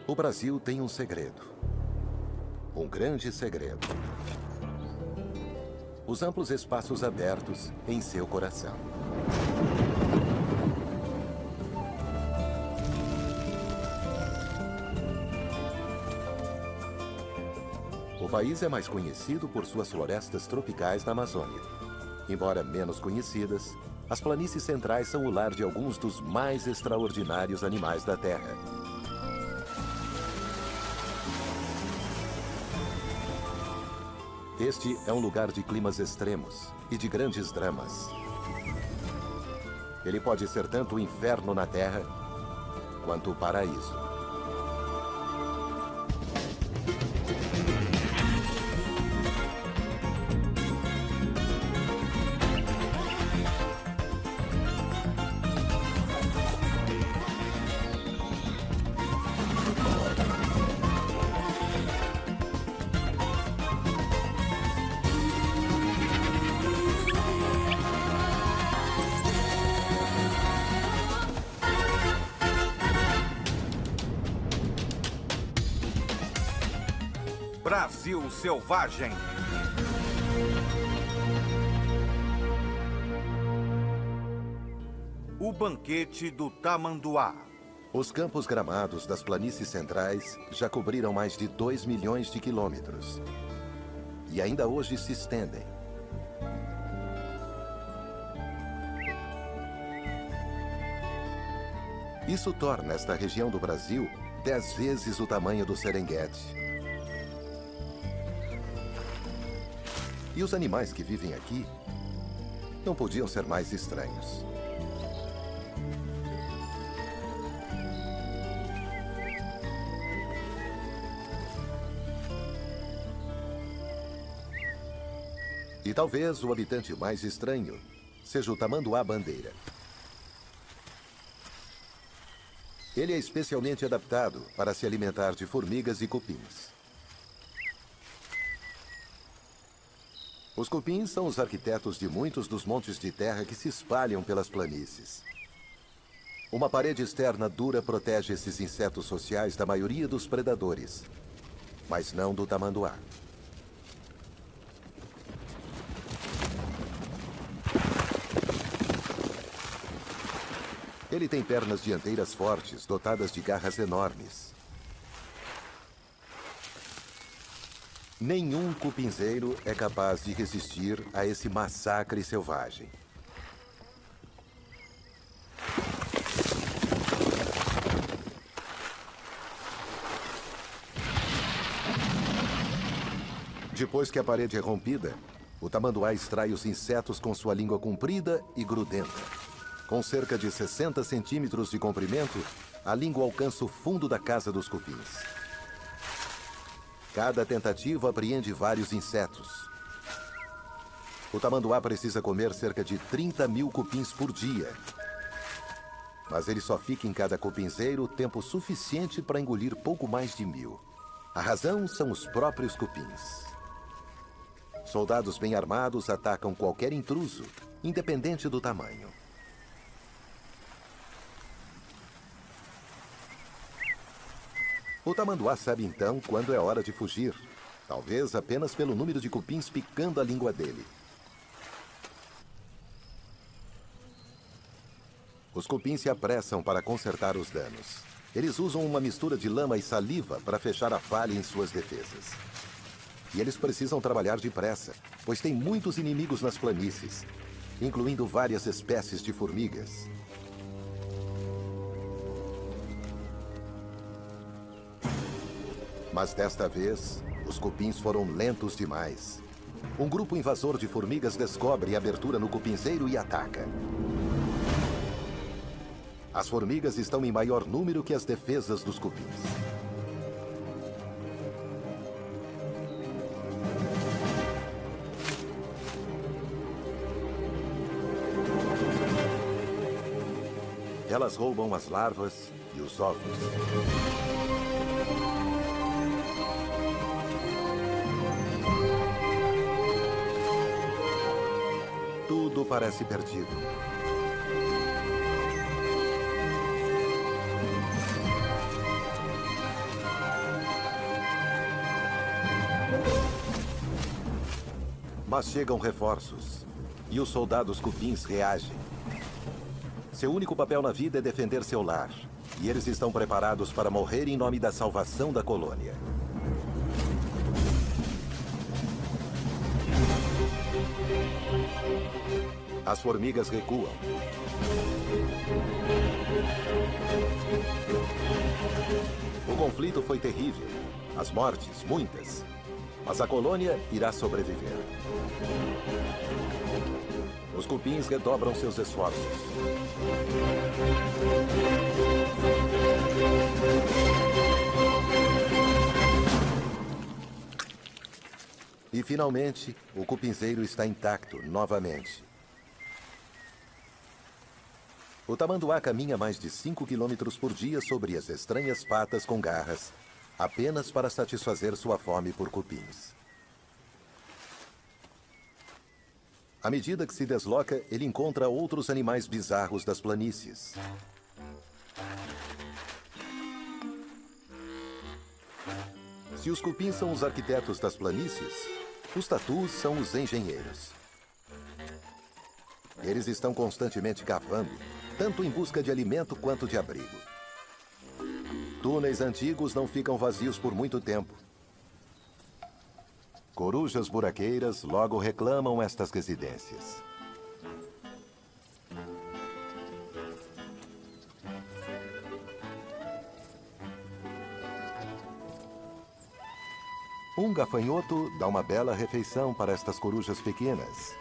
O Brasil tem um segredo. Um grande segredo. Os amplos espaços abertos em seu coração. O país é mais conhecido por suas florestas tropicais na Amazônia. Embora menos conhecidas, as planícies centrais são o lar de alguns dos mais extraordinários animais da Terra. Este é um lugar de climas extremos e de grandes dramas. Ele pode ser tanto o inferno na Terra quanto o paraíso. Brasil Selvagem. O banquete do tamanduá. Os campos gramados das planícies centrais já cobriram mais de 2 milhões de quilômetros. E ainda hoje se estendem. Isso torna esta região do Brasil 10 vezes o tamanho do Serengeti. E os animais que vivem aqui não podiam ser mais estranhos. E talvez o habitante mais estranho seja o tamanduá-bandeira. Ele é especialmente adaptado para se alimentar de formigas e cupins. Os cupins são os arquitetos de muitos dos montes de terra que se espalham pelas planícies. Uma parede externa dura protege esses insetos sociais da maioria dos predadores, mas não do tamanduá. Ele tem pernas dianteiras fortes, dotadas de garras enormes. Nenhum cupinzeiro é capaz de resistir a esse massacre selvagem. Depois que a parede é rompida, o tamanduá extrai os insetos com sua língua comprida e grudenta. Com cerca de 60 centímetros de comprimento, a língua alcança o fundo da casa dos cupins. Cada tentativa apreende vários insetos. O tamanduá precisa comer cerca de 30 mil cupins por dia. Mas ele só fica em cada cupinzeiro tempo suficiente para engolir pouco mais de 1000. A razão são os próprios cupins. Soldados bem armados atacam qualquer intruso, independente do tamanho. O tamanduá sabe então quando é hora de fugir, talvez apenas pelo número de cupins picando a língua dele. Os cupins se apressam para consertar os danos. Eles usam uma mistura de lama e saliva para fechar a falha em suas defesas. E eles precisam trabalhar depressa, pois tem muitos inimigos nas planícies, incluindo várias espécies de formigas. Mas desta vez, os cupins foram lentos demais. Um grupo invasor de formigas descobre a abertura no cupinzeiro e ataca. As formigas estão em maior número que as defesas dos cupins. Elas roubam as larvas e os ovos. Tudo parece perdido. Mas chegam reforços. E os soldados cupins reagem. Seu único papel na vida é defender seu lar. E eles estão preparados para morrer em nome da salvação da colônia. As formigas recuam. O conflito foi terrível. As mortes, muitas. Mas a colônia irá sobreviver. Os cupins redobram seus esforços. E, finalmente, o cupinzeiro está intacto novamente. O tamanduá caminha mais de 5 quilômetros por dia sobre as estranhas patas com garras, apenas para satisfazer sua fome por cupins. À medida que se desloca, ele encontra outros animais bizarros das planícies. Se os cupins são os arquitetos das planícies, os tatus são os engenheiros. Eles estão constantemente cavando, tanto em busca de alimento quanto de abrigo. Túneis antigos não ficam vazios por muito tempo. Corujas buraqueiras logo reclamam estas residências. Um gafanhoto dá uma bela refeição para estas corujas pequenas.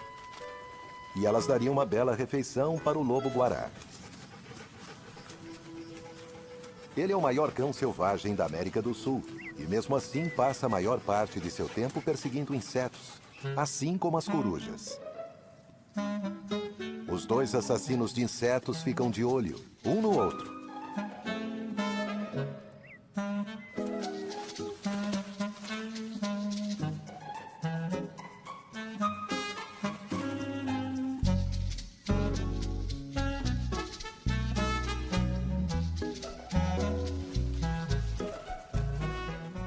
E elas dariam uma bela refeição para o lobo-guará. Ele é o maior cão selvagem da América do Sul. E mesmo assim passa a maior parte de seu tempo perseguindo insetos, assim como as corujas. Os dois assassinos de insetos ficam de olho, um no outro.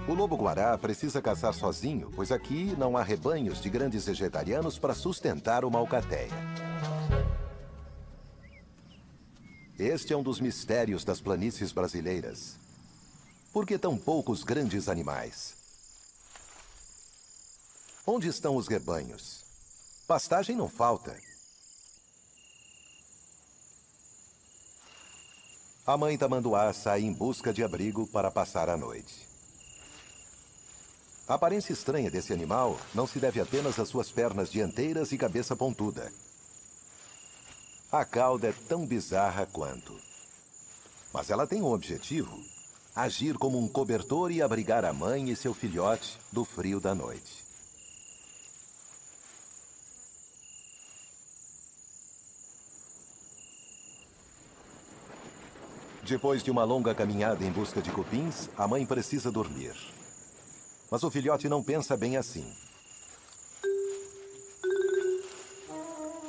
O lobo-guará precisa caçar sozinho, pois aqui não há rebanhos de grandes vegetarianos para sustentar uma alcateia. Este é um dos mistérios das planícies brasileiras. Por que tão poucos grandes animais? Onde estão os rebanhos? Pastagem não falta. A mãe tamanduá sai em busca de abrigo para passar a noite. A aparência estranha desse animal não se deve apenas às suas pernas dianteiras e cabeça pontuda. A cauda é tão bizarra quanto. Mas ela tem um objetivo: agir como um cobertor e abrigar a mãe e seu filhote do frio da noite. Depois de uma longa caminhada em busca de cupins, a mãe precisa dormir. Mas o filhote não pensa bem assim.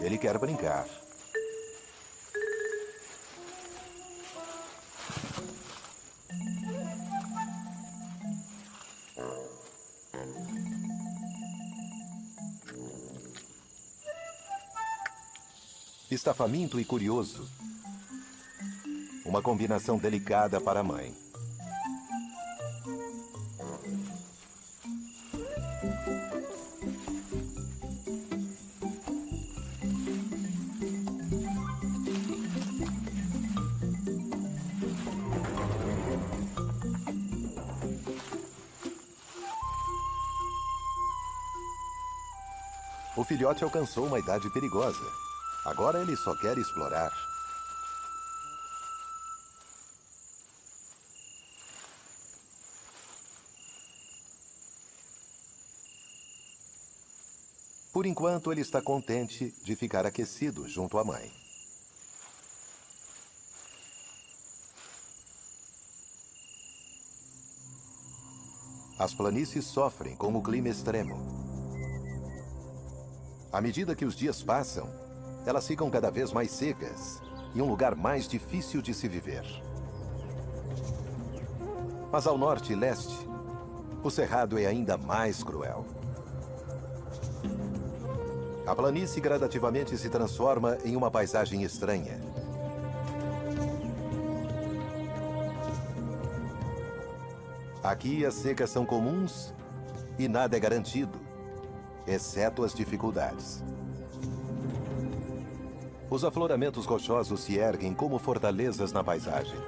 Ele quer brincar. Está faminto e curioso. Uma combinação delicada para a mãe. O filhote alcançou uma idade perigosa. Agora ele só quer explorar. Por enquanto, ele está contente de ficar aquecido junto à mãe. As planícies sofrem com o clima extremo. À medida que os dias passam, elas ficam cada vez mais secas e um lugar mais difícil de se viver. Mas ao norte e leste, o cerrado é ainda mais cruel. A planície gradativamente se transforma em uma paisagem estranha. Aqui as secas são comuns e nada é garantido, exceto as dificuldades. Os afloramentos rochosos se erguem como fortalezas na paisagem.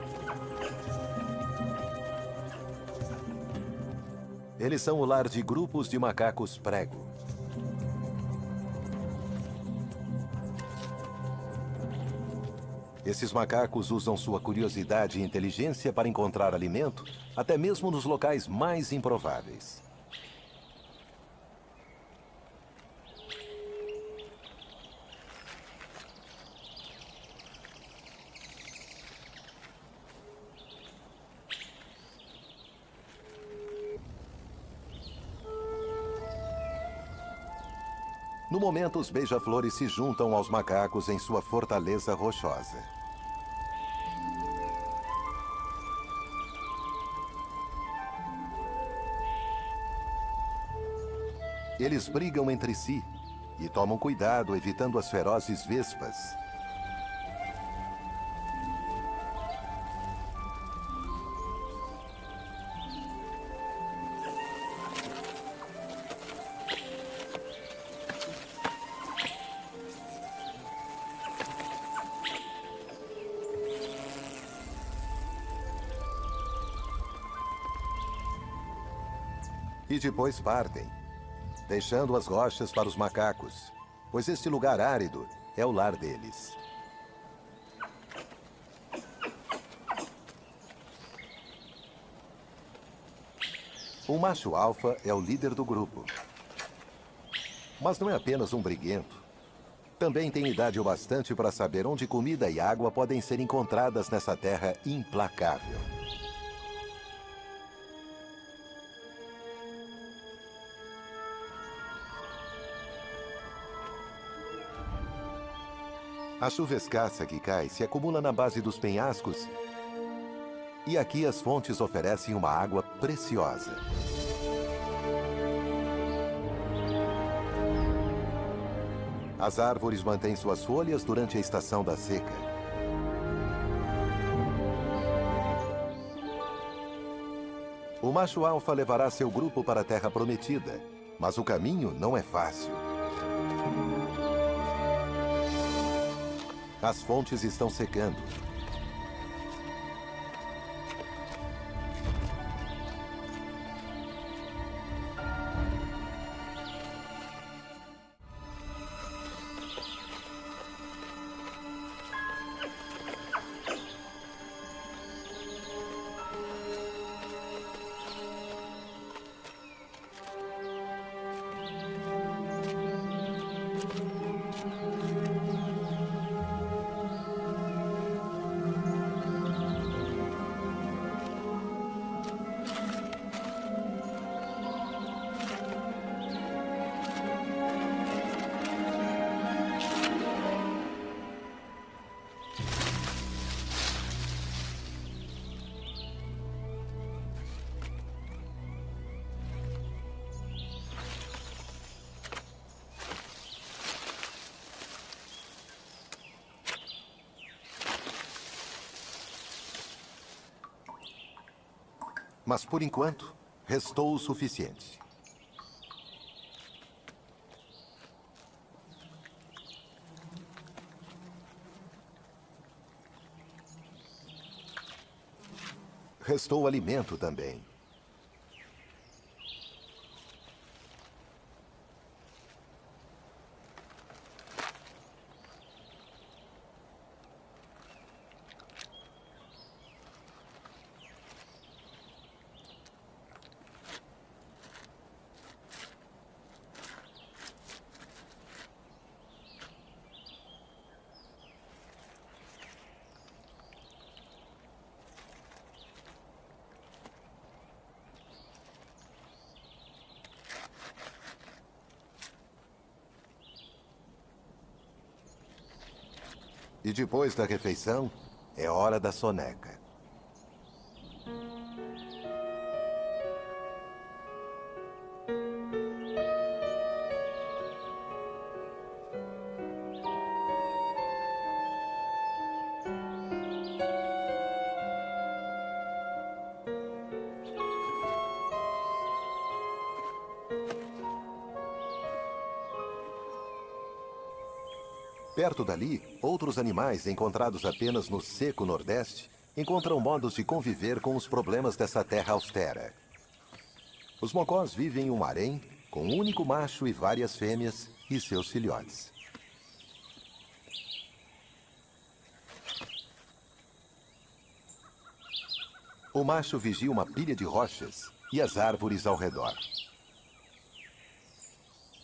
Eles são o lar de grupos de macacos prego. Esses macacos usam sua curiosidade e inteligência para encontrar alimento, até mesmo nos locais mais improváveis. No momento, os beija-flores se juntam aos macacos em sua fortaleza rochosa. Eles brigam entre si e tomam cuidado, evitando as ferozes vespas. E depois partem, deixando as rochas para os macacos, pois este lugar árido é o lar deles. O macho alfa é o líder do grupo. Mas não é apenas um briguento. Também tem idade o bastante para saber onde comida e água podem ser encontradas nessa terra implacável. A chuva escassa que cai se acumula na base dos penhascos, e aqui as fontes oferecem uma água preciosa. As árvores mantêm suas folhas durante a estação da seca. O macho alfa levará seu grupo para a Terra Prometida, mas o caminho não é fácil. As fontes estão secando. Mas, por enquanto, restou o suficiente. Restou alimento também. E depois da refeição, é hora da soneca. Perto dali, outros animais encontrados apenas no seco Nordeste encontram modos de conviver com os problemas dessa terra austera. Os mocós vivem em um harém com um único macho e várias fêmeas e seus filhotes. O macho vigia uma pilha de rochas e as árvores ao redor.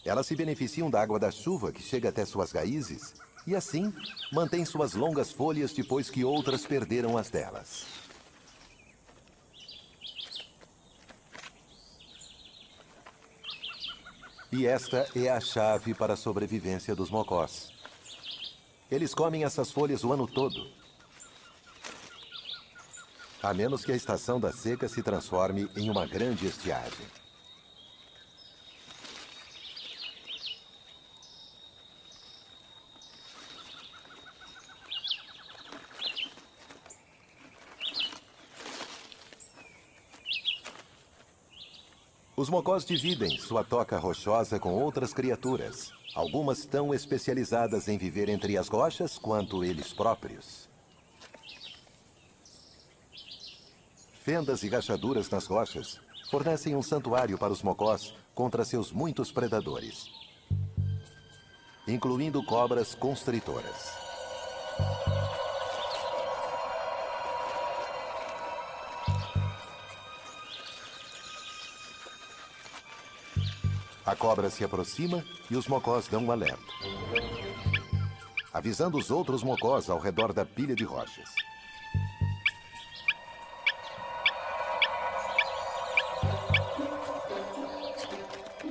Elas se beneficiam da água da chuva que chega até suas raízes e, assim, mantêm suas longas folhas depois que outras perderam as delas. E esta é a chave para a sobrevivência dos mocós. Eles comem essas folhas o ano todo, a menos que a estação da seca se transforme em uma grande estiagem. Os mocós dividem sua toca rochosa com outras criaturas, algumas tão especializadas em viver entre as rochas quanto eles próprios. Fendas e rachaduras nas rochas fornecem um santuário para os mocós contra seus muitos predadores, incluindo cobras constritoras. A cobra se aproxima e os mocós dão um alerta, avisando os outros mocós ao redor da pilha de rochas.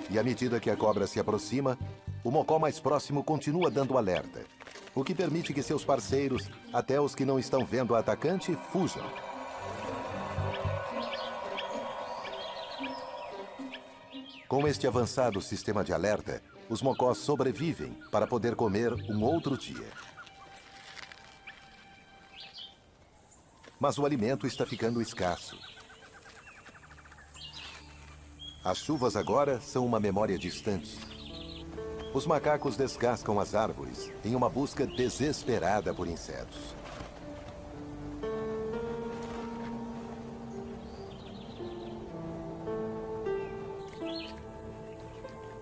E à medida que a cobra se aproxima, o mocó mais próximo continua dando alerta, o que permite que seus parceiros, até os que não estão vendo a atacante, fujam. Com este avançado sistema de alerta, os mocós sobrevivem para poder comer um outro dia. Mas o alimento está ficando escasso. As chuvas agora são uma memória distante. Os macacos descascam as árvores em uma busca desesperada por insetos.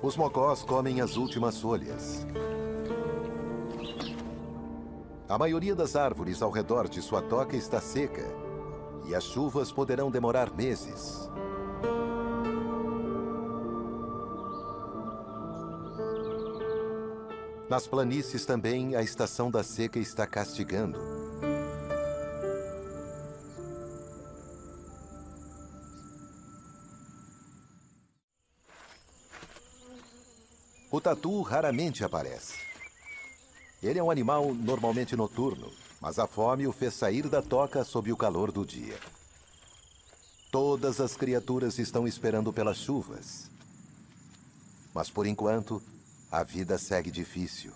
Os mocós comem as últimas folhas. A maioria das árvores ao redor de sua toca está seca, e as chuvas poderão demorar meses. Nas planícies também, a estação da seca está castigando. O tatu raramente aparece. Ele é um animal normalmente noturno, mas a fome o fez sair da toca sob o calor do dia. Todas as criaturas estão esperando pelas chuvas. Mas, por enquanto, a vida segue difícil.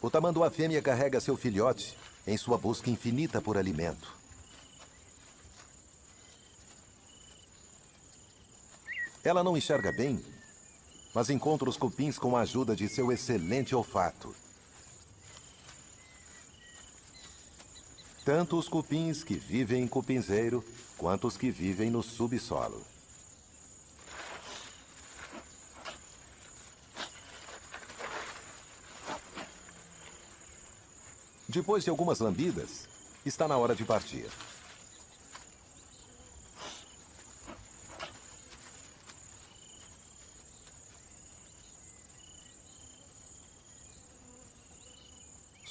O tamanduá fêmea carrega seu filhote em sua busca infinita por alimento. Ela não enxerga bem, mas encontra os cupins com a ajuda de seu excelente olfato. Tanto os cupins que vivem em cupinzeiro, quanto os que vivem no subsolo. Depois de algumas lambidas, está na hora de partir.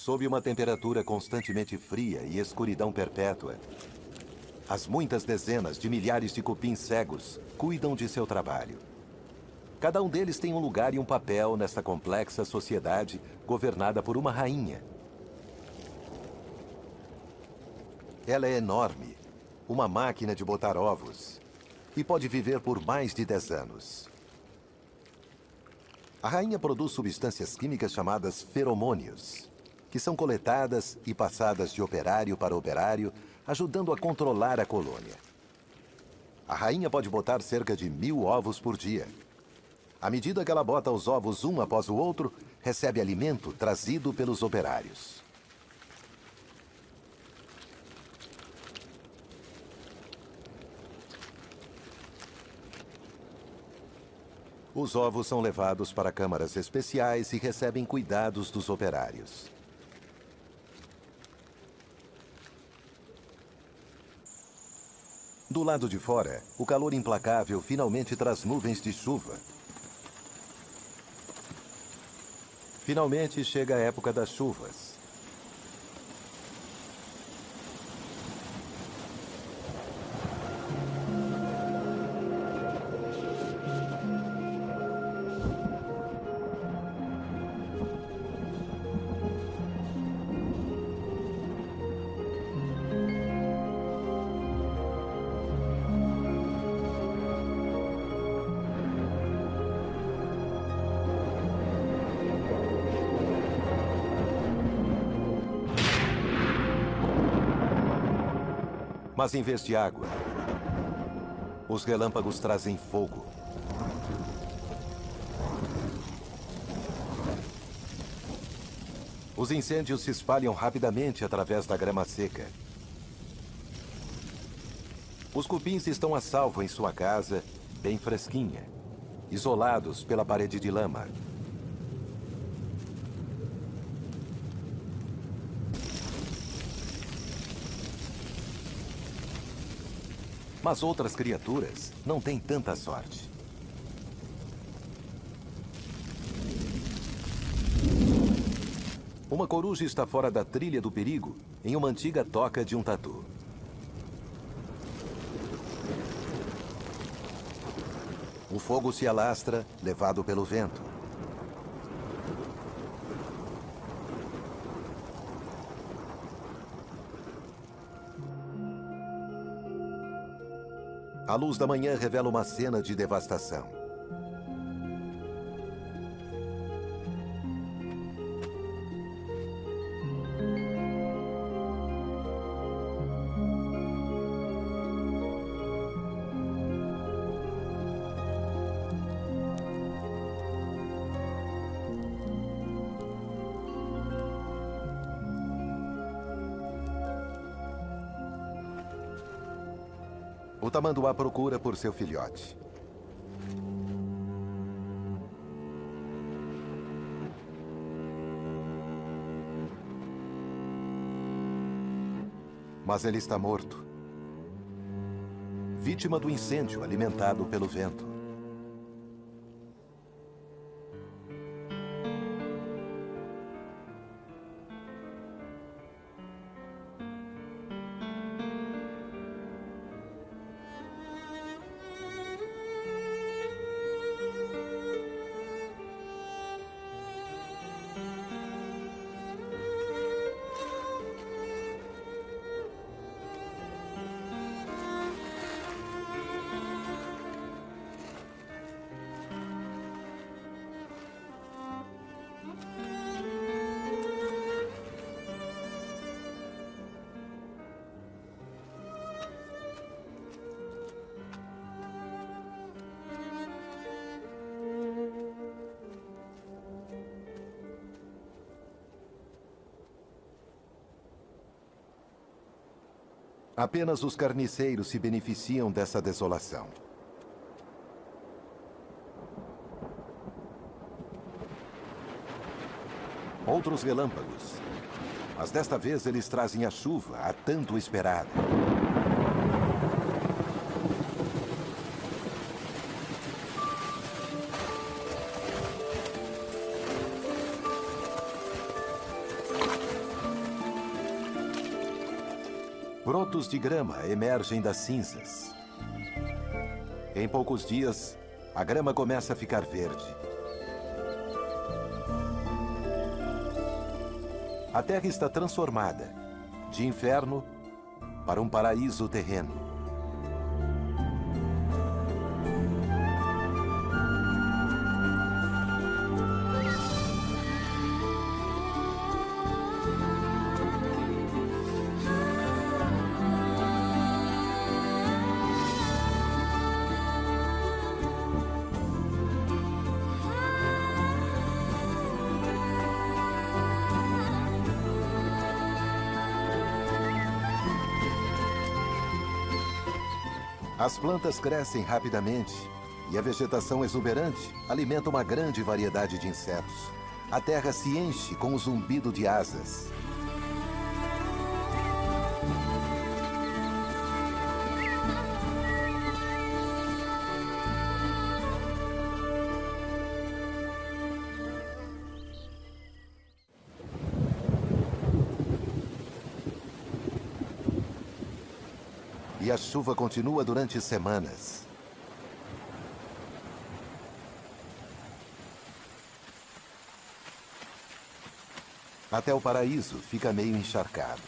Sob uma temperatura constantemente fria e escuridão perpétua, as muitas dezenas de milhares de cupins cegos cuidam de seu trabalho. Cada um deles tem um lugar e um papel nesta complexa sociedade governada por uma rainha. Ela é enorme, uma máquina de botar ovos, e pode viver por mais de 10 anos. A rainha produz substâncias químicas chamadas feromônios, que são coletadas e passadas de operário para operário, ajudando a controlar a colônia. A rainha pode botar cerca de 1000 ovos por dia. À medida que ela bota os ovos um após o outro, recebe alimento trazido pelos operários. Os ovos são levados para câmaras especiais e recebem cuidados dos operários. Do lado de fora, o calor implacável finalmente traz nuvens de chuva. Finalmente chega a época das chuvas. Mas em vez de água, os relâmpagos trazem fogo. Os incêndios se espalham rapidamente através da grama seca. Os cupins estão a salvo em sua casa, bem fresquinha, isolados pela parede de lama. Mas outras criaturas não têm tanta sorte. Uma coruja está fora da trilha do perigo, em uma antiga toca de um tatu. O fogo se alastra, levado pelo vento. A luz da manhã revela uma cena de devastação. O tamanduá procura por seu filhote. Mas ele está morto. Vítima do incêndio alimentado pelo vento. Apenas os carniceiros se beneficiam dessa desolação. Outros relâmpagos. Mas desta vez eles trazem a chuva, a tanto esperada. Brotos de grama emergem das cinzas. Em poucos dias, a grama começa a ficar verde. A terra está transformada, de inferno para um paraíso terreno. As plantas crescem rapidamente e a vegetação exuberante alimenta uma grande variedade de insetos. A terra se enche com o zumbido de asas. E a chuva continua durante semanas. Até o paraíso fica meio encharcado.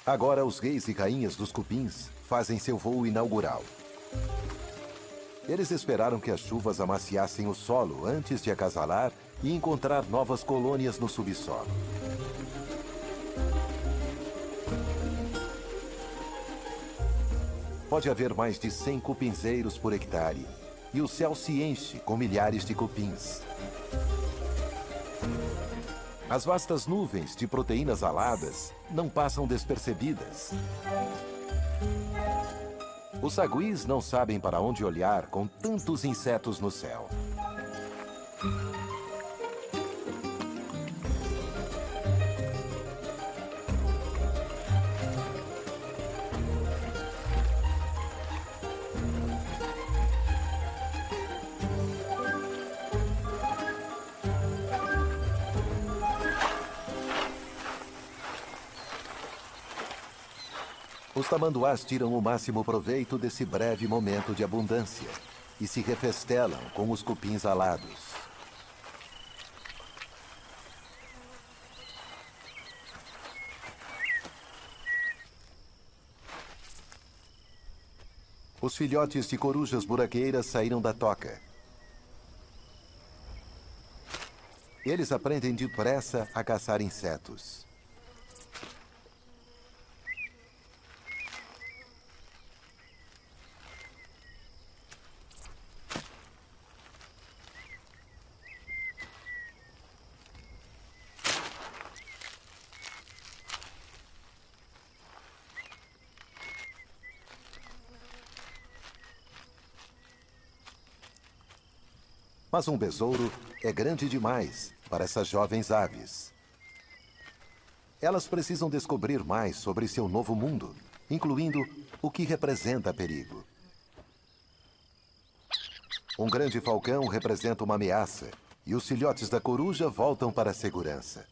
Agora os reis e rainhas dos cupins fazem seu voo inaugural. Eles esperaram que as chuvas amaciassem o solo antes de acasalar e encontrar novas colônias no subsolo. Pode haver mais de 100 cupinzeiros por hectare, e o céu se enche com milhares de cupins. As vastas nuvens de proteínas aladas não passam despercebidas. Os saguis não sabem para onde olhar com tantos insetos no céu. Os tamanduás tiram o máximo proveito desse breve momento de abundância e se refestelam com os cupins alados. Os filhotes de corujas buraqueiras saíram da toca. Eles aprendem depressa a caçar insetos. Mas um besouro é grande demais para essas jovens aves. Elas precisam descobrir mais sobre seu novo mundo, incluindo o que representa perigo. Um grande falcão representa uma ameaça, e os filhotes da coruja voltam para a segurança.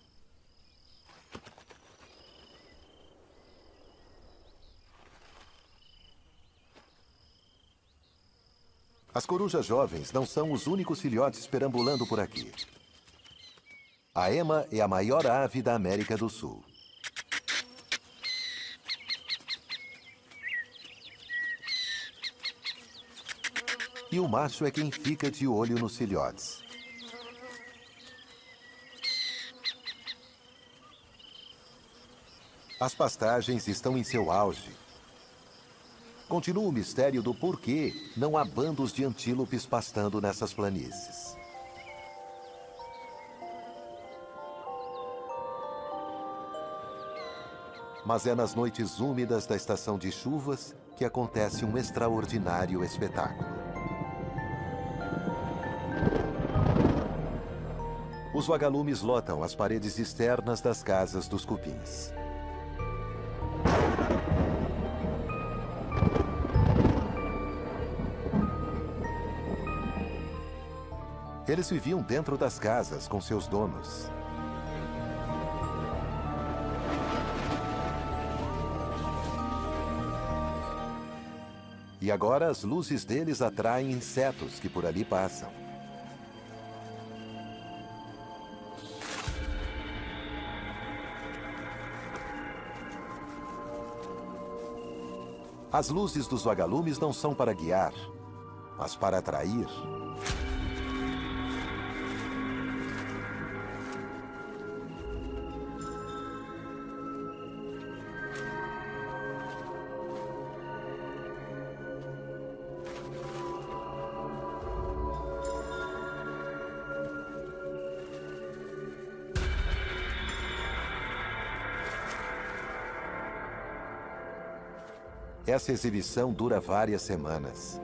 As corujas jovens não são os únicos filhotes perambulando por aqui. A ema é a maior ave da América do Sul. E o macho é quem fica de olho nos filhotes. As pastagens estão em seu auge. Continua o mistério do porquê não há bandos de antílopes pastando nessas planícies. Mas é nas noites úmidas da estação de chuvas que acontece um extraordinário espetáculo. Os vagalumes lotam as paredes externas das casas dos cupins. Eles viviam dentro das casas com seus donos. E agora as luzes deles atraem insetos que por ali passam. As luzes dos vagalumes não são para guiar, mas para atrair. Essa exibição dura várias semanas.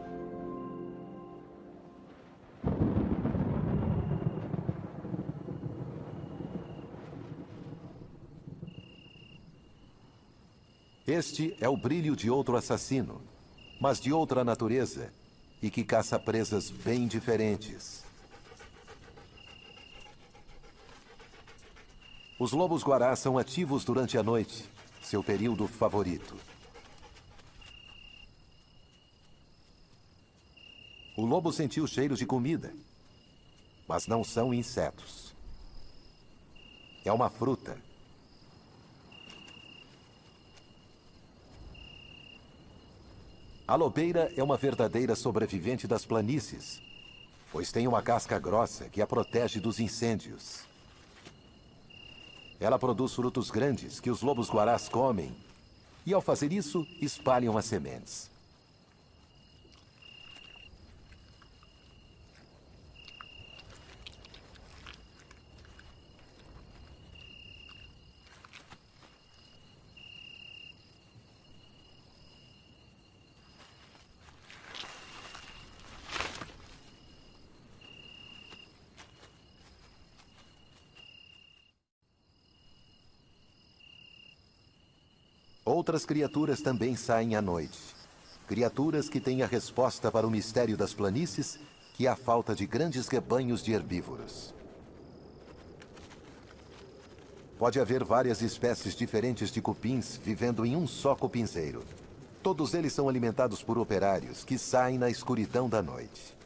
Este é o brilho de outro assassino, mas de outra natureza, e que caça presas bem diferentes. Os lobos-guará são ativos durante a noite, seu período favorito. O lobo sentiu cheiro de comida, mas não são insetos. É uma fruta. A lobeira é uma verdadeira sobrevivente das planícies, pois tem uma casca grossa que a protege dos incêndios. Ela produz frutos grandes que os lobos-guarás comem, e ao fazer isso, espalham as sementes. Outras criaturas também saem à noite. Criaturas que têm a resposta para o mistério das planícies, que é a falta de grandes rebanhos de herbívoros. Pode haver várias espécies diferentes de cupins vivendo em um só cupinzeiro. Todos eles são alimentados por operários que saem na escuridão da noite.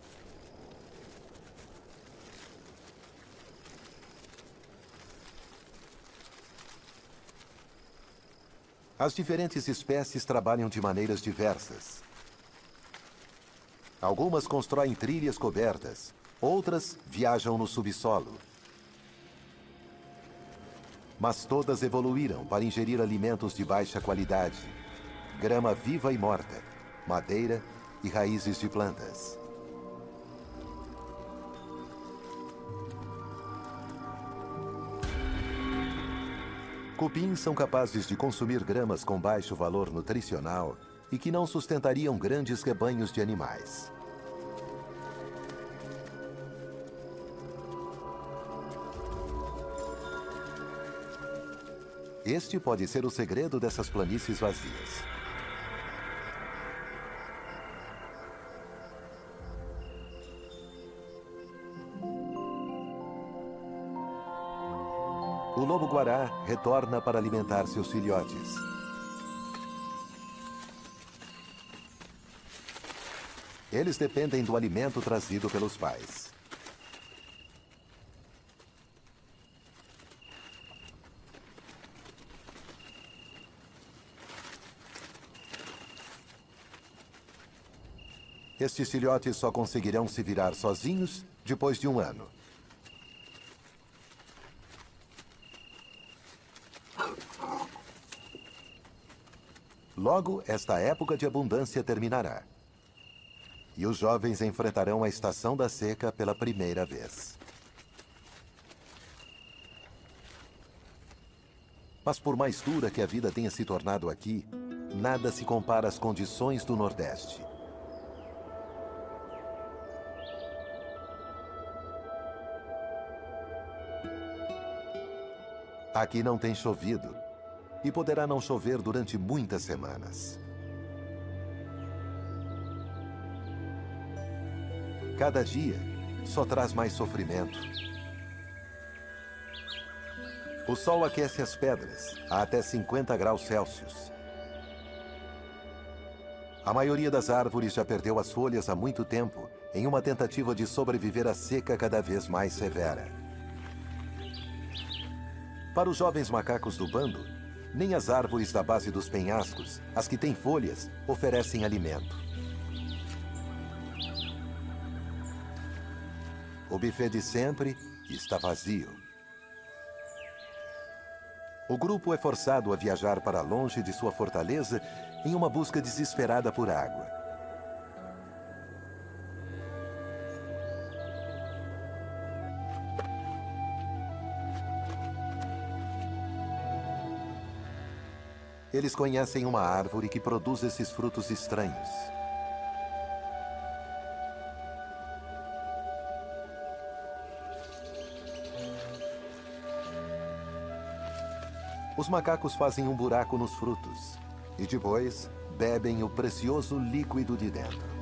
As diferentes espécies trabalham de maneiras diversas. Algumas constroem trilhas cobertas, outras viajam no subsolo. Mas todas evoluíram para ingerir alimentos de baixa qualidade, grama viva e morta, madeira e raízes de plantas. Cupins são capazes de consumir gramas com baixo valor nutricional e que não sustentariam grandes rebanhos de animais. Este pode ser o segredo dessas planícies vazias. O lobo-guará retorna para alimentar seus filhotes. Eles dependem do alimento trazido pelos pais. Estes filhotes só conseguirão se virar sozinhos depois de um ano. Logo, esta época de abundância terminará. E os jovens enfrentarão a estação da seca pela primeira vez. Mas por mais dura que a vida tenha se tornado aqui, nada se compara às condições do Nordeste. Aqui não tem chovido. E poderá não chover durante muitas semanas. Cada dia só traz mais sofrimento. O sol aquece as pedras a até 50 graus Celsius. A maioria das árvores já perdeu as folhas há muito tempo, em uma tentativa de sobreviver à seca cada vez mais severa. Para os jovens macacos do bando, nem as árvores da base dos penhascos, as que têm folhas, oferecem alimento. O buffet de sempre está vazio. O grupo é forçado a viajar para longe de sua fortaleza em uma busca desesperada por água. Eles conhecem uma árvore que produz esses frutos estranhos. Os macacos fazem um buraco nos frutos e depois bebem o precioso líquido de dentro.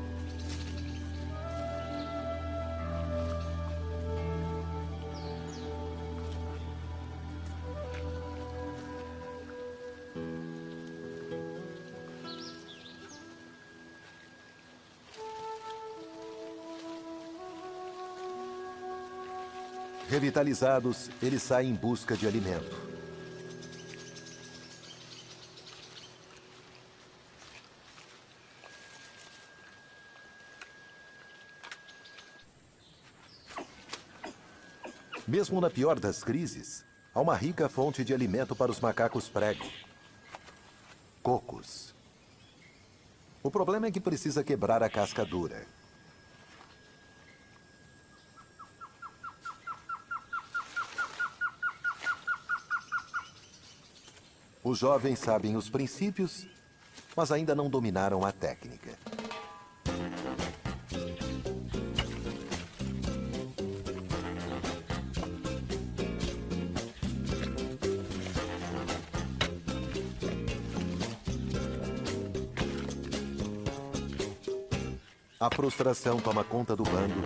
Revitalizados, eles saem em busca de alimento. Mesmo na pior das crises, há uma rica fonte de alimento para os macacos prego. Cocos. O problema é que precisa quebrar a casca dura. Os jovens sabem os princípios, mas ainda não dominaram a técnica. A frustração toma conta do bando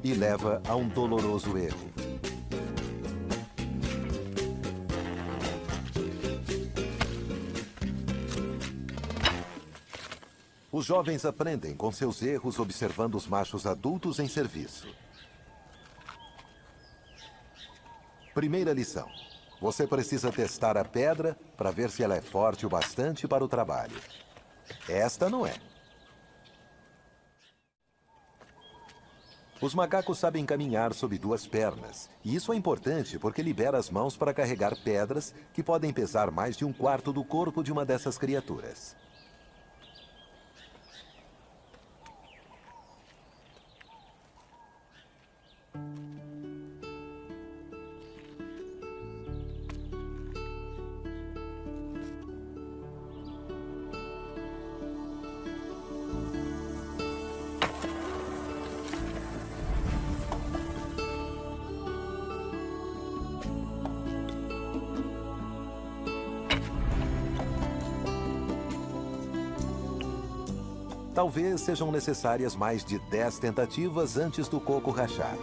e leva a um doloroso erro. Os jovens aprendem com seus erros observando os machos adultos em serviço. Primeira lição. Você precisa testar a pedra para ver se ela é forte o bastante para o trabalho. Esta não é. Os macacos sabem caminhar sob duas pernas, e isso é importante porque libera as mãos para carregar pedras que podem pesar mais de um quarto do corpo de uma dessas criaturas. Talvez sejam necessárias mais de 10 tentativas antes do coco rachar.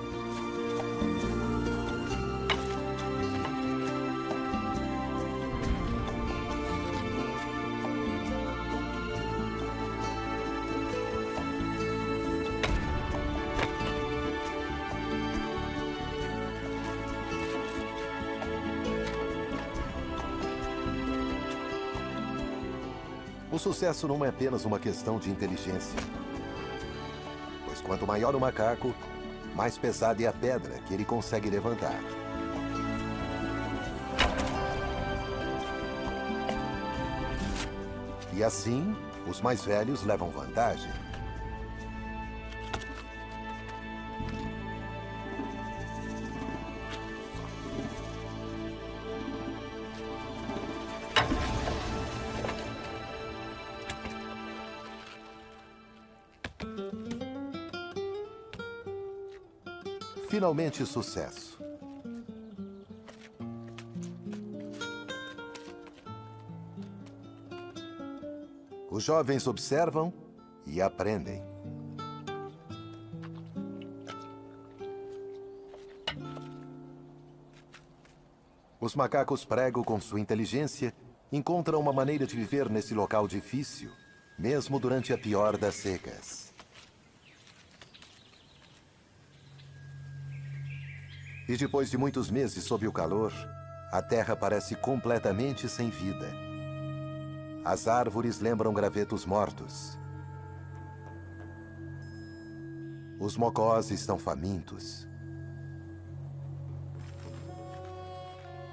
O sucesso não é apenas uma questão de inteligência. Pois quanto maior o macaco, mais pesada é a pedra que ele consegue levantar. E assim, os mais velhos levam vantagem. Finalmente, sucesso. Os jovens observam e aprendem. Os macacos prego, com sua inteligência, encontram uma maneira de viver nesse local difícil, mesmo durante a pior das secas. E depois de muitos meses sob o calor, a terra parece completamente sem vida. As árvores lembram gravetos mortos. Os mocós estão famintos.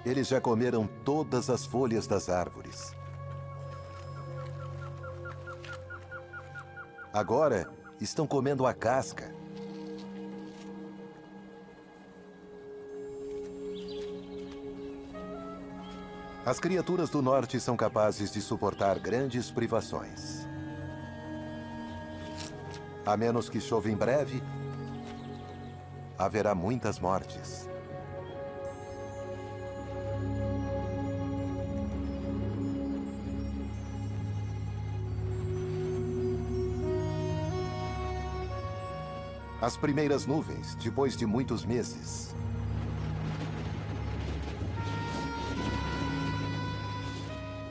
Eles já comeram todas as folhas das árvores. Agora, estão comendo a casca. As criaturas do norte são capazes de suportar grandes privações. A menos que chova em breve, haverá muitas mortes. As primeiras nuvens, depois de muitos meses.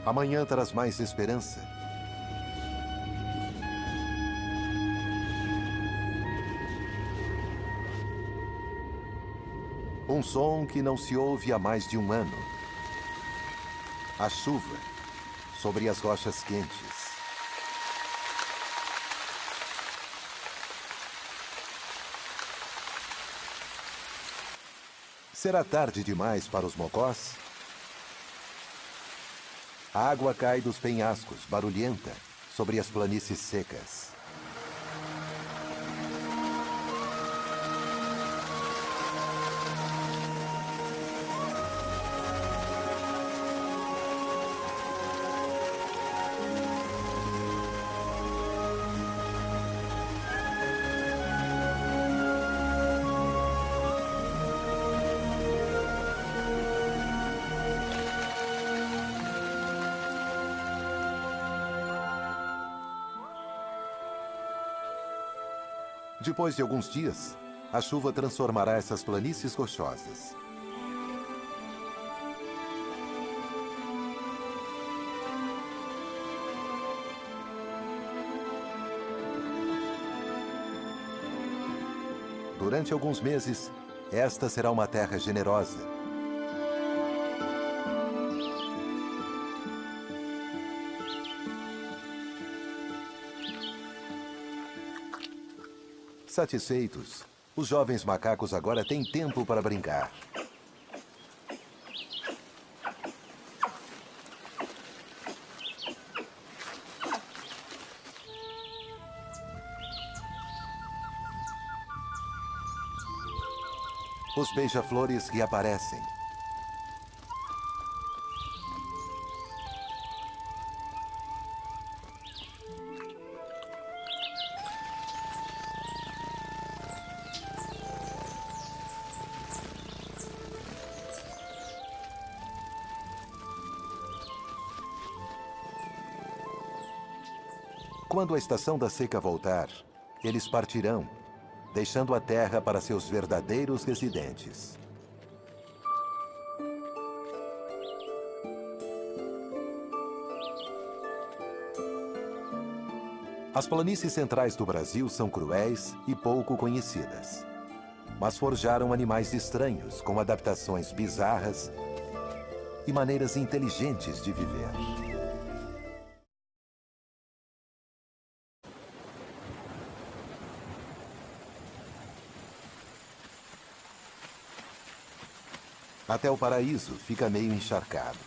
Amanhã traz mais esperança. Um som que não se ouve há mais de um ano. A chuva sobre as rochas quentes. Será tarde demais para os mocós? A água cai dos penhascos, barulhenta, sobre as planícies secas. Depois de alguns dias, a chuva transformará essas planícies rochosas. Durante alguns meses, esta será uma terra generosa. Satisfeitos, os jovens macacos agora têm tempo para brincar. Os beija-flores reaparecem. Quando a estação da seca voltar, eles partirão, deixando a terra para seus verdadeiros residentes. As planícies centrais do Brasil são cruéis e pouco conhecidas, mas forjaram animais estranhos com adaptações bizarras e maneiras inteligentes de viver. Até o paraíso fica meio encharcado.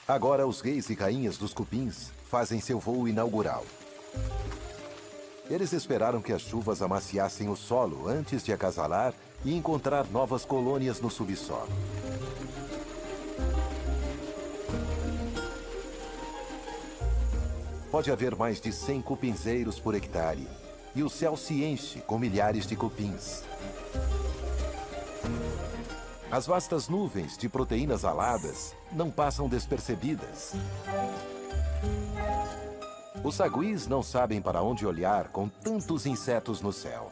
Agora os reis e rainhas dos cupins fazem seu voo inaugural. Eles esperaram que as chuvas amaciassem o solo antes de acasalar e encontrar novas colônias no subsolo. Pode haver mais de 100 cupinzeiros por hectare, e o céu se enche com milhares de cupins. As vastas nuvens de proteínas aladas não passam despercebidas. Os saguis não sabem para onde olhar com tantos insetos no céu.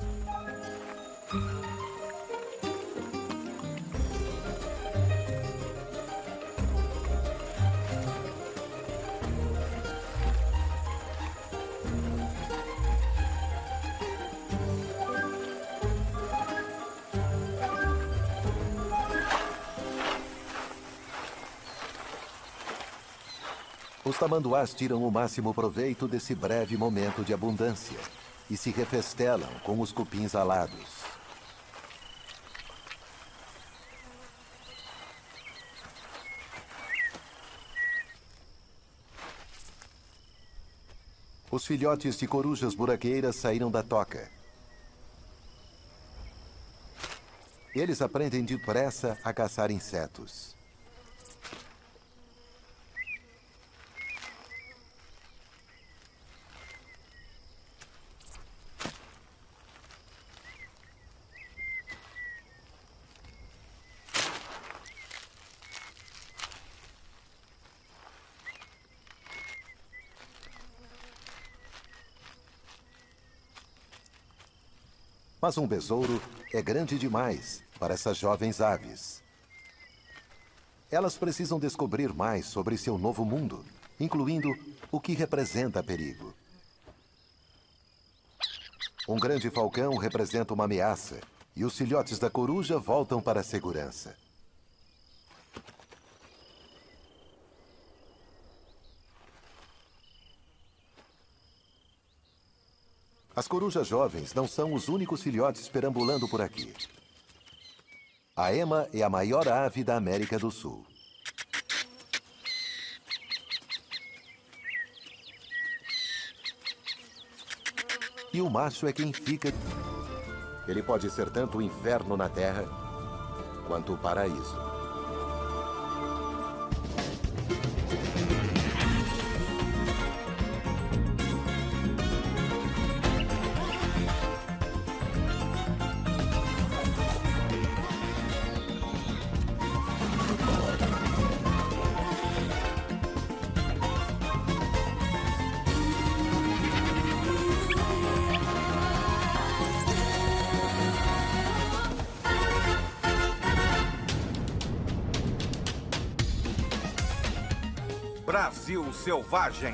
Os tamanduás tiram o máximo proveito desse breve momento de abundância e se refestelam com os cupins alados. Os filhotes de corujas buraqueiras saíram da toca. Eles aprendem depressa a caçar insetos. Mas um besouro é grande demais para essas jovens aves. Elas precisam descobrir mais sobre seu novo mundo, incluindo o que representa perigo. Um grande falcão representa uma ameaça, e os filhotes da coruja voltam para a segurança. As corujas jovens não são os únicos filhotes perambulando por aqui. A ema é a maior ave da América do Sul. E o macho é quem fica. Ele pode ser tanto o inferno na terra quanto o paraíso. Brasil Selvagem.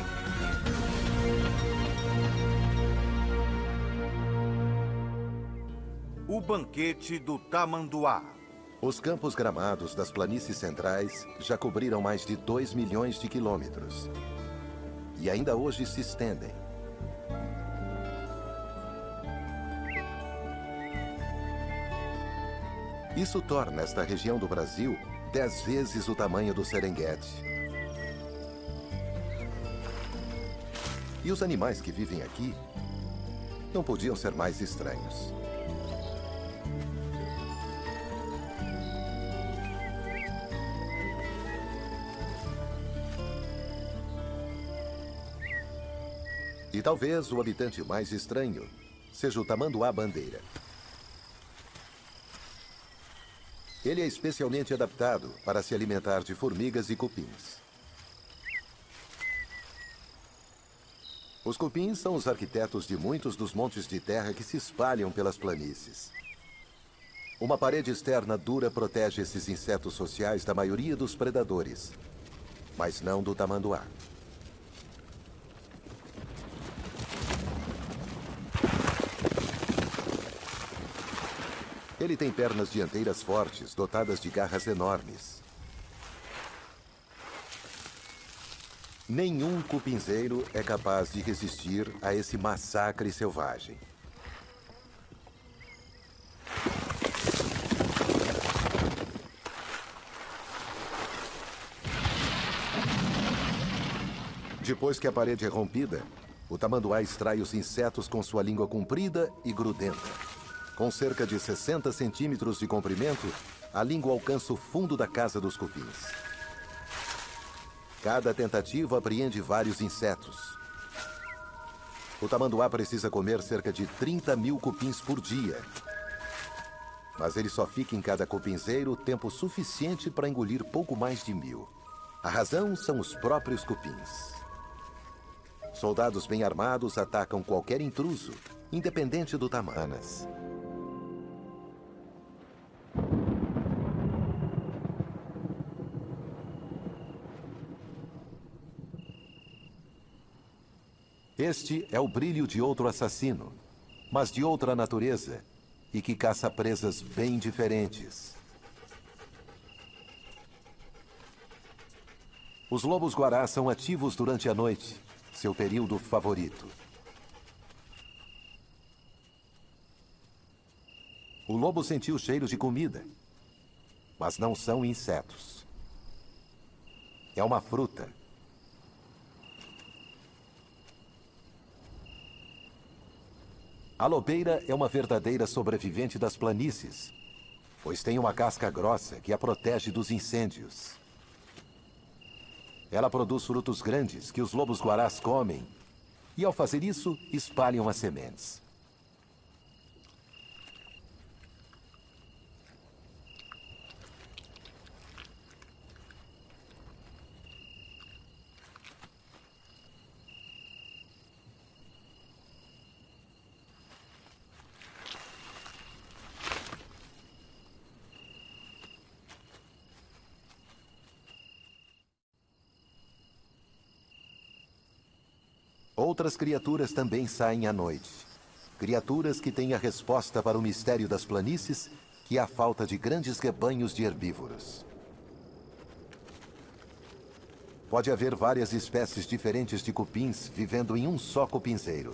O banquete do tamanduá. Os campos gramados das planícies centrais já cobriram mais de 2 milhões de quilômetros. E ainda hoje se estendem. Isso torna esta região do Brasil 10 vezes o tamanho do Serengeti. E os animais que vivem aqui não podiam ser mais estranhos. E talvez o habitante mais estranho seja o tamanduá-bandeira. Ele é especialmente adaptado para se alimentar de formigas e cupins. Os cupins são os arquitetos de muitos dos montes de terra que se espalham pelas planícies. Uma parede externa dura protege esses insetos sociais da maioria dos predadores, mas não do tamanduá. Ele tem pernas dianteiras fortes, dotadas de garras enormes. Nenhum cupinzeiro é capaz de resistir a esse massacre selvagem. Depois que a parede é rompida, o tamanduá extrai os insetos com sua língua comprida e grudenta. Com cerca de 60 centímetros de comprimento, a língua alcança o fundo da casa dos cupins. Cada tentativa apreende vários insetos. O tamanduá precisa comer cerca de 30 mil cupins por dia. Mas ele só fica em cada cupinzeiro tempo suficiente para engolir pouco mais de 1000. A razão são os próprios cupins. Soldados bem armados atacam qualquer intruso, independente do tamanho. Este é o brilho de outro assassino, mas de outra natureza, e que caça presas bem diferentes. Os lobos-guará são ativos durante a noite, seu período favorito. O lobo sentiu cheiro de comida, mas não são insetos. É uma fruta. A lobeira é uma verdadeira sobrevivente das planícies, pois tem uma casca grossa que a protege dos incêndios. Ela produz frutos grandes que os lobos-guarás comem, e ao fazer isso, espalham as sementes. Outras criaturas também saem à noite. Criaturas que têm a resposta para o mistério das planícies, que é a falta de grandes rebanhos de herbívoros. Pode haver várias espécies diferentes de cupins vivendo em um só cupinzeiro.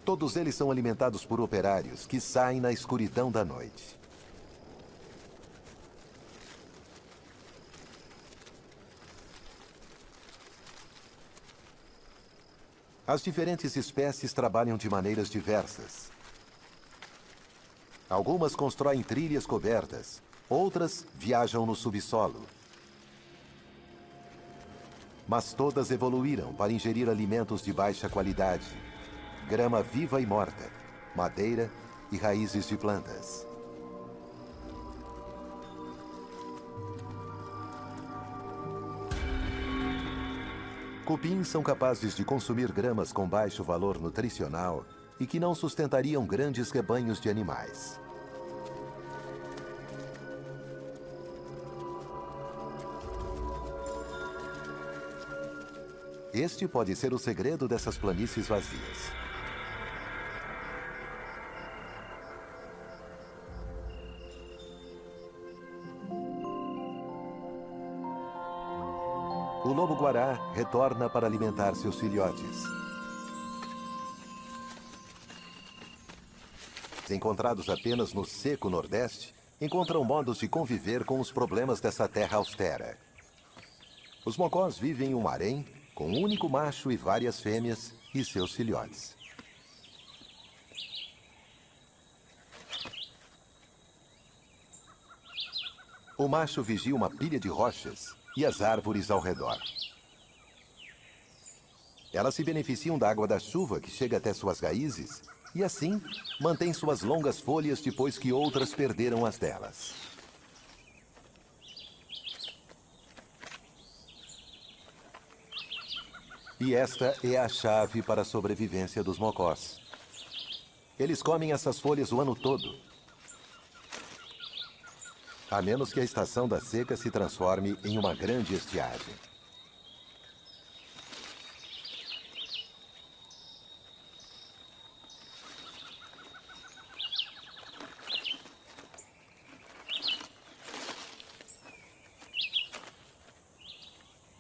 Todos eles são alimentados por operários que saem na escuridão da noite. As diferentes espécies trabalham de maneiras diversas. Algumas constroem trilhas cobertas, outras viajam no subsolo. Mas todas evoluíram para ingerir alimentos de baixa qualidade, grama viva e morta, madeira e raízes de plantas. Cupins são capazes de consumir gramas com baixo valor nutricional e que não sustentariam grandes rebanhos de animais. Este pode ser o segredo dessas planícies vazias. O lobo-guará retorna para alimentar seus filhotes. Encontrados apenas no seco Nordeste, encontram modos de conviver com os problemas dessa terra austera. Os mocós vivem em um harém, com um único macho e várias fêmeas e seus filhotes. O macho vigia uma pilha de rochas e as árvores ao redor. Elas se beneficiam da água da chuva que chega até suas raízes e, assim, mantêm suas longas folhas depois que outras perderam as delas. E esta é a chave para a sobrevivência dos mocós. Eles comem essas folhas o ano todo, a menos que a estação da seca se transforme em uma grande estiagem.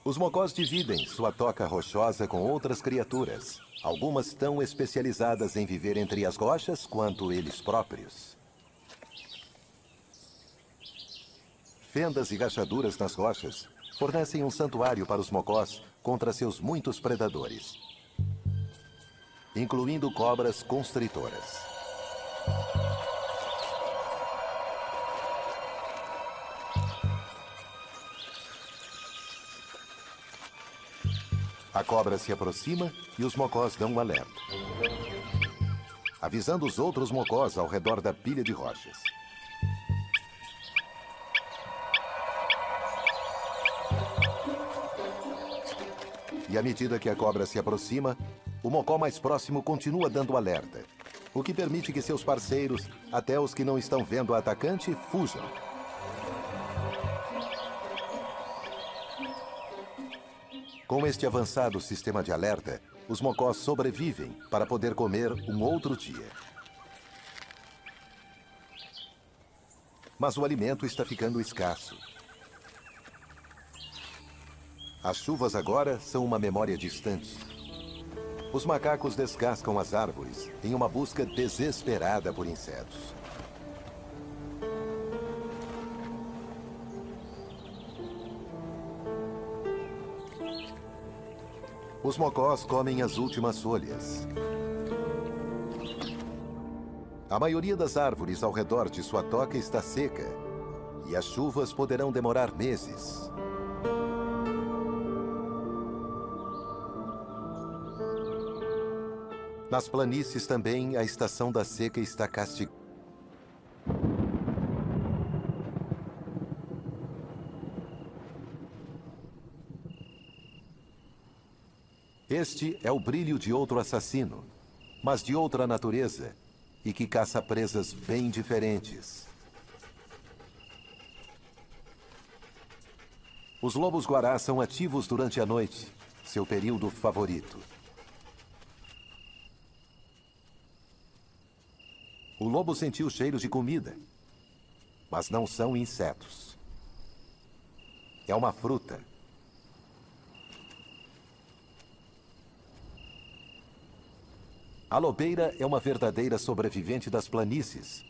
Os mocós dividem sua toca rochosa com outras criaturas, algumas tão especializadas em viver entre as rochas quanto eles próprios. Fendas e rachaduras nas rochas fornecem um santuário para os mocós contra seus muitos predadores, incluindo cobras constritoras. A cobra se aproxima e os mocós dão um alerta, avisando os outros mocós ao redor da pilha de rochas. E à medida que a cobra se aproxima, o mocó mais próximo continua dando alerta, o que permite que seus parceiros, até os que não estão vendo a atacante, fujam. Com este avançado sistema de alerta, os mocós sobrevivem para poder comer um outro dia. Mas o alimento está ficando escasso. As chuvas agora são uma memória distante. Os macacos descascam as árvores em uma busca desesperada por insetos. Os mocós comem as últimas folhas. A maioria das árvores ao redor de sua toca está seca, e as chuvas poderão demorar meses. Nas planícies também, a estação da seca está castigada. Este é o brilho de outro assassino, mas de outra natureza, e que caça presas bem diferentes. Os lobos-guará são ativos durante a noite, seu período favorito. O lobo sentiu cheiros de comida, mas não são insetos. É uma fruta. A lobeira é uma verdadeira sobrevivente das planícies,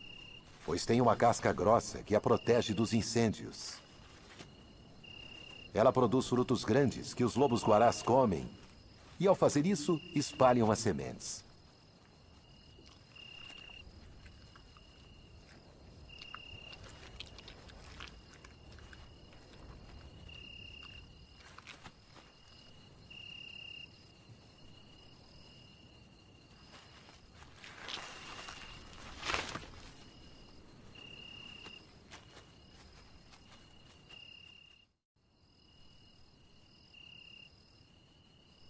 pois tem uma casca grossa que a protege dos incêndios. Ela produz frutos grandes que os lobos-guarás comem, e ao fazer isso, espalham as sementes.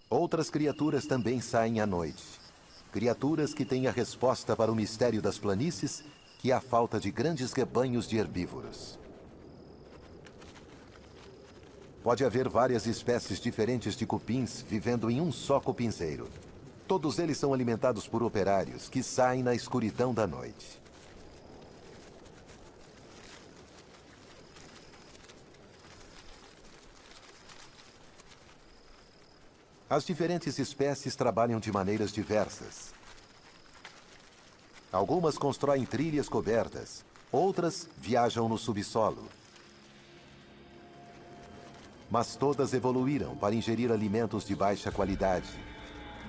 Outras criaturas também saem à noite. Criaturas que têm a resposta para o mistério das planícies, que é a falta de grandes rebanhos de herbívoros. Pode haver várias espécies diferentes de cupins vivendo em um só cupinzeiro. Todos eles são alimentados por operários que saem na escuridão da noite. As diferentes espécies trabalham de maneiras diversas. Algumas constroem trilhas cobertas, outras viajam no subsolo. Mas todas evoluíram para ingerir alimentos de baixa qualidade,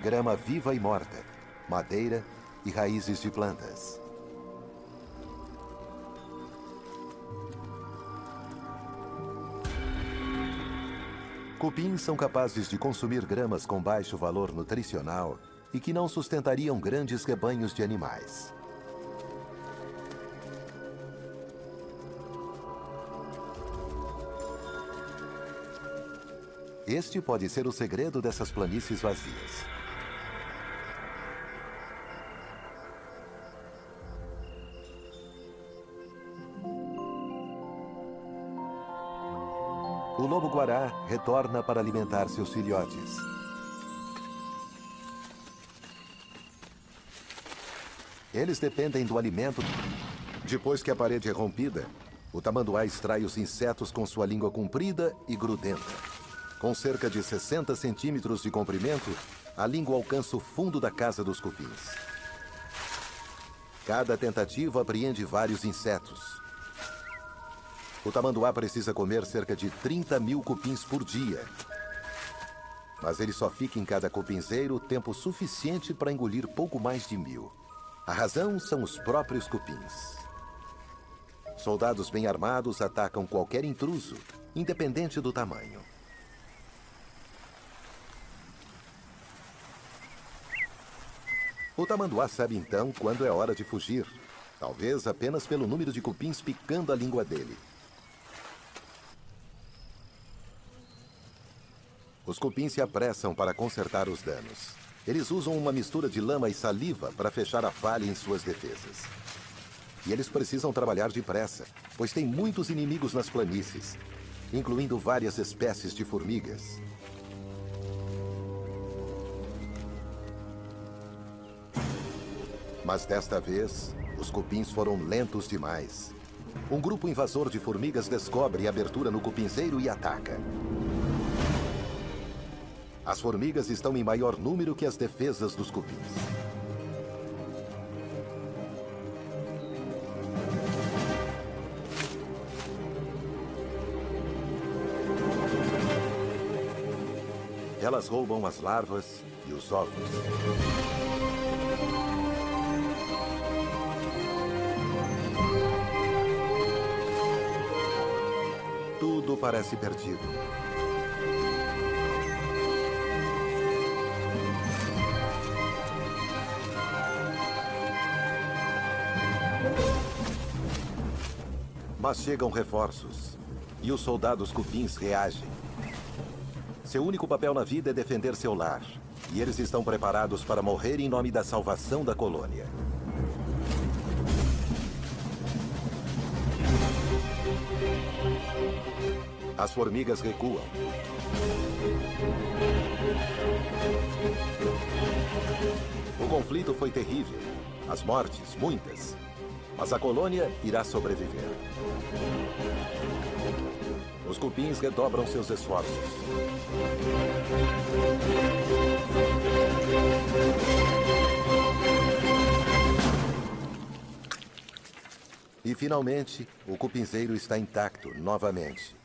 grama viva e morta, madeira e raízes de plantas. Cupins são capazes de consumir gramas com baixo valor nutricional e que não sustentariam grandes rebanhos de animais. Este pode ser o segredo dessas planícies vazias. O lobo-guará retorna para alimentar seus filhotes. Eles dependem do alimento. Depois que a parede é rompida, o tamanduá extrai os insetos com sua língua comprida e grudenta. Com cerca de 60 centímetros de comprimento, a língua alcança o fundo da casa dos cupins. Cada tentativa apreende vários insetos. O tamanduá precisa comer cerca de 30.000 cupins por dia. Mas ele só fica em cada cupinzeiro tempo suficiente para engolir pouco mais de 1.000. A razão são os próprios cupins. Soldados bem armados atacam qualquer intruso, independente do tamanho. O tamanduá sabe então quando é hora de fugir, talvez apenas pelo número de cupins picando a língua dele. Os cupins se apressam para consertar os danos. Eles usam uma mistura de lama e saliva para fechar a falha em suas defesas. E eles precisam trabalhar depressa, pois tem muitos inimigos nas planícies, incluindo várias espécies de formigas. Mas desta vez, os cupins foram lentos demais. Um grupo invasor de formigas descobre a abertura no cupinzeiro e ataca. As formigas estão em maior número que as defesas dos cupins. Elas roubam as larvas e os ovos. Tudo parece perdido. Mas chegam reforços. E os soldados cupins reagem. Seu único papel na vida é defender seu lar. E eles estão preparados para morrer em nome da salvação da colônia. As formigas recuam. O conflito foi terrível. As mortes, muitas. Mas a colônia irá sobreviver. Os cupins redobram seus esforços. E, finalmente, o cupinzeiro está intacto novamente.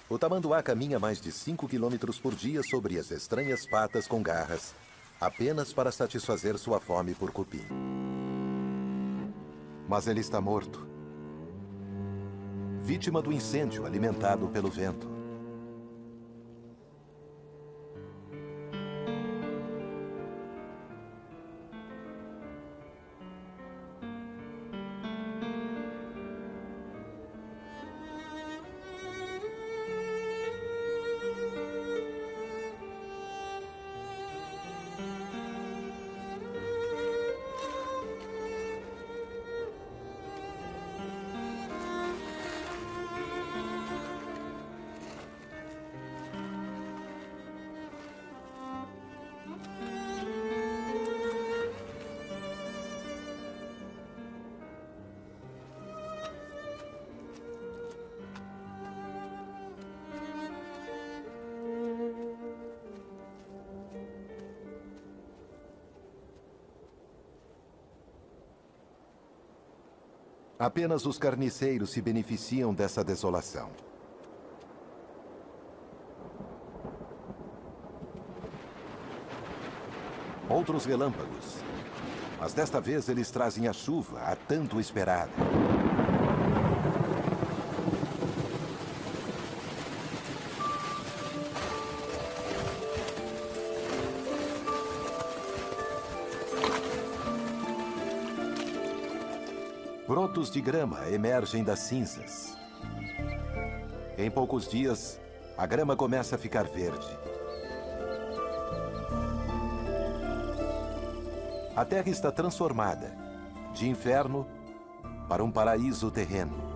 O tamanduá caminha mais de 5 quilômetros por dia sobre as estranhas patas com garras, apenas para satisfazer sua fome por cupim. Mas ele está morto. Vítima do incêndio alimentado pelo vento. Apenas os carniceiros se beneficiam dessa desolação. Outros relâmpagos. Mas desta vez eles trazem a chuva, a tanto esperada. Brotos de grama emergem das cinzas. Em poucos dias, a grama começa a ficar verde. A terra está transformada, de inferno para um paraíso terreno.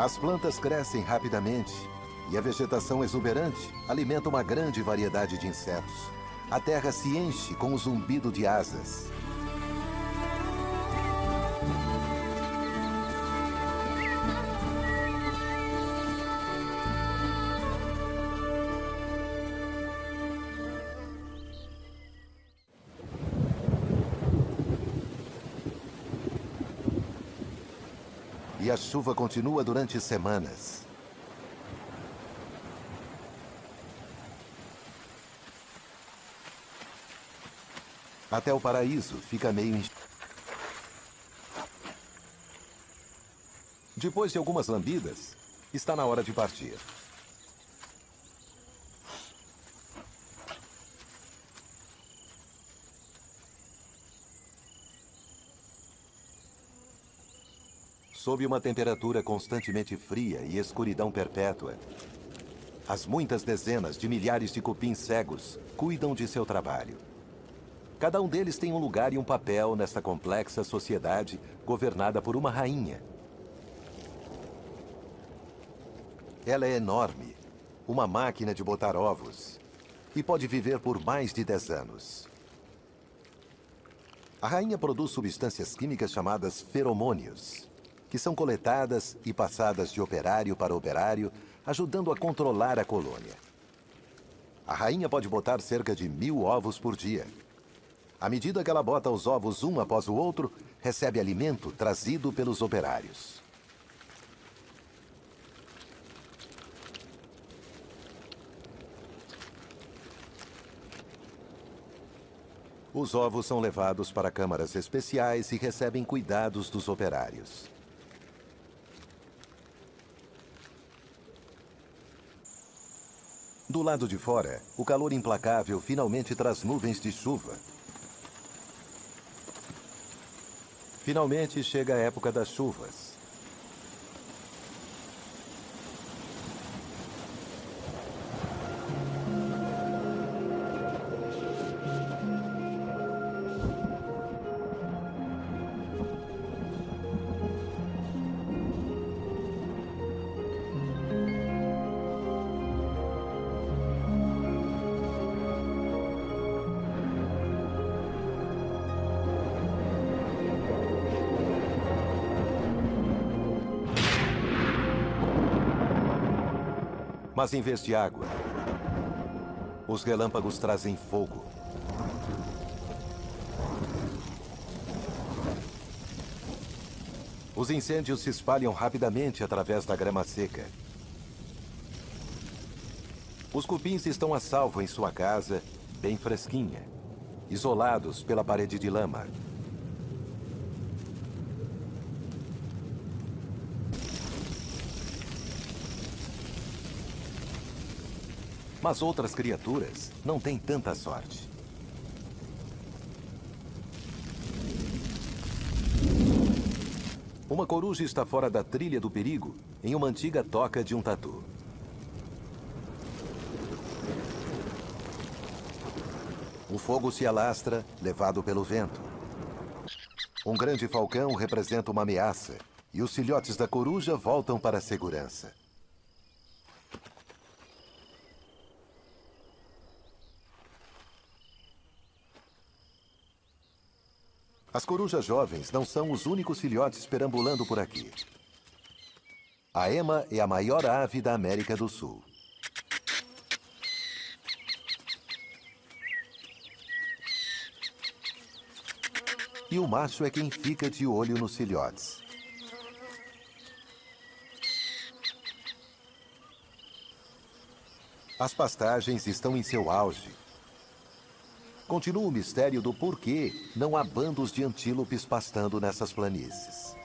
As plantas crescem rapidamente e a vegetação exuberante alimenta uma grande variedade de insetos. A terra se enche com o zumbido de asas. E a chuva continua durante semanas. Até o paraíso fica meio Depois de algumas lambidas, está na hora de partir. Sob uma temperatura constantemente fria e escuridão perpétua, as muitas dezenas de milhares de cupins cegos cuidam de seu trabalho. Cada um deles tem um lugar e um papel nesta complexa sociedade governada por uma rainha. Ela é enorme, uma máquina de botar ovos, e pode viver por mais de 10 anos. A rainha produz substâncias químicas chamadas feromônios. que são coletadas e passadas de operário para operário, ajudando a controlar a colônia. A rainha pode botar cerca de 1.000 ovos por dia. À medida que ela bota os ovos um após o outro, recebe alimento trazido pelos operários. Os ovos são levados para câmaras especiais e recebem cuidados dos operários. Do lado de fora, o calor implacável finalmente traz nuvens de chuva. Finalmente chega a época das chuvas. Mas em vez de água, os relâmpagos trazem fogo. Os incêndios se espalham rapidamente através da grama seca. Os cupins estão a salvo em sua casa, bem fresquinha, isolados pela parede de lama. Mas outras criaturas não têm tanta sorte. Uma coruja está fora da trilha do perigo, em uma antiga toca de um tatu. O fogo se alastra, levado pelo vento. Um grande falcão representa uma ameaça, e os filhotes da coruja voltam para a segurança. As corujas jovens não são os únicos filhotes perambulando por aqui. A ema é a maior ave da América do Sul. E o macho é quem fica de olho nos filhotes. As pastagens estão em seu auge. Continua o mistério do porquê não há bandos de antílopes pastando nessas planícies.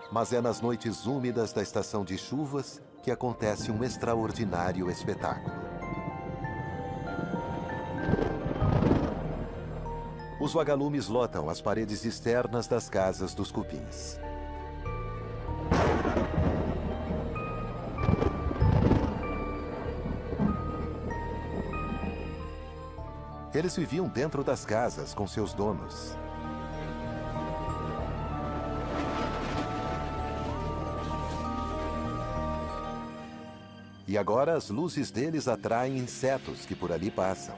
Mas é nas noites úmidas da estação de chuvas que acontece um extraordinário espetáculo. Os vagalumes lotam as paredes externas das casas dos cupins. Eles viviam dentro das casas com seus donos. E agora as luzes deles atraem insetos que por ali passam.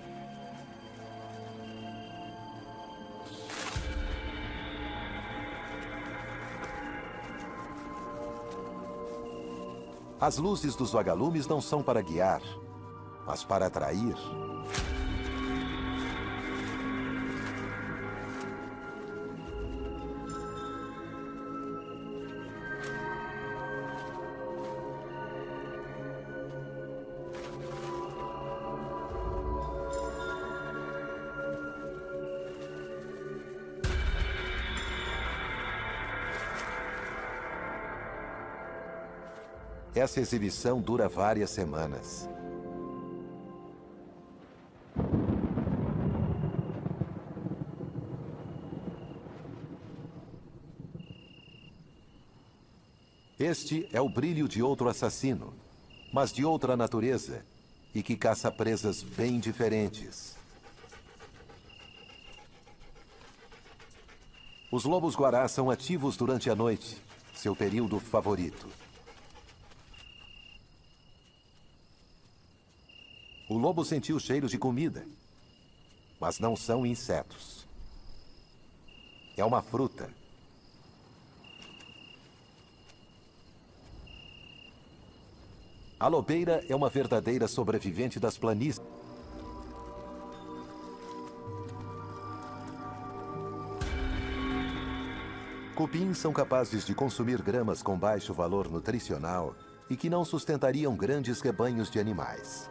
As luzes dos vagalumes não são para guiar, mas para atrair. Essa exibição dura várias semanas. Este é o brilho de outro assassino, mas de outra natureza, e que caça presas bem diferentes. Os lobos-guará são ativos durante a noite, seu período favorito. O lobo sentiu cheiros de comida. mas não são insetos. É uma fruta. A lobeira é uma verdadeira sobrevivente das planícies. Cupins são capazes de consumir gramas com baixo valor nutricional e que não sustentariam grandes rebanhos de animais.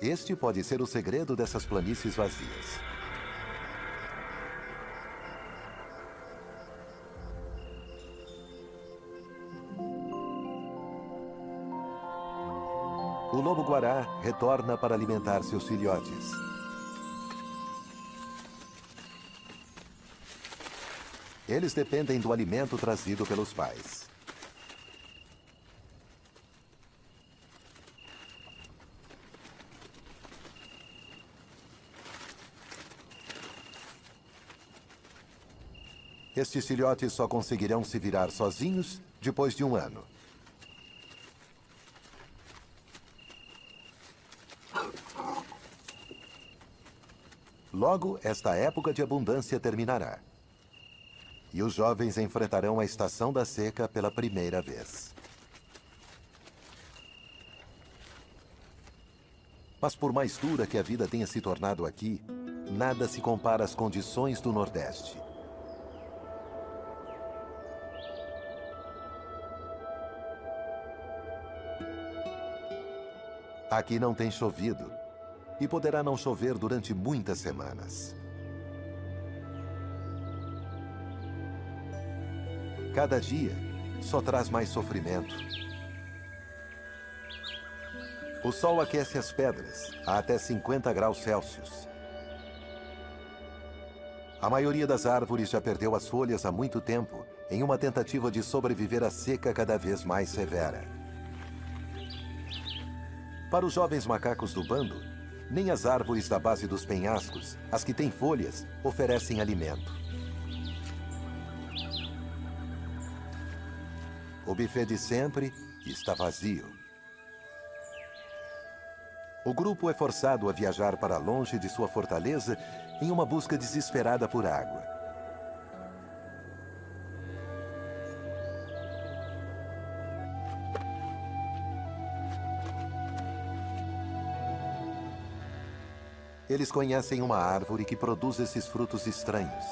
Este pode ser o segredo dessas planícies vazias. O lobo-guará retorna para alimentar seus filhotes. Eles dependem do alimento trazido pelos pais. Estes filhotes só conseguirão se virar sozinhos depois de 1 ano. Logo, esta época de abundância terminará. E os jovens enfrentarão a estação da seca pela primeira vez. Mas por mais dura que a vida tenha se tornado aqui, nada se compara às condições do Nordeste. Aqui não tem chovido. E poderá não chover durante muitas semanas. Cada dia só traz mais sofrimento. O sol aquece as pedras a até 50 graus Celsius. A maioria das árvores já perdeu as folhas há muito tempo, em uma tentativa de sobreviver à seca cada vez mais severa. Para os jovens macacos do bando, nem as árvores da base dos penhascos, as que têm folhas, oferecem alimento. O buffet de sempre está vazio. O grupo é forçado a viajar para longe de sua fortaleza em uma busca desesperada por água. Eles conhecem uma árvore que produz esses frutos estranhos.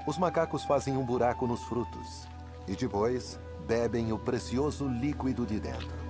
Os macacos fazem um buraco nos frutos e depois bebem o precioso líquido de dentro.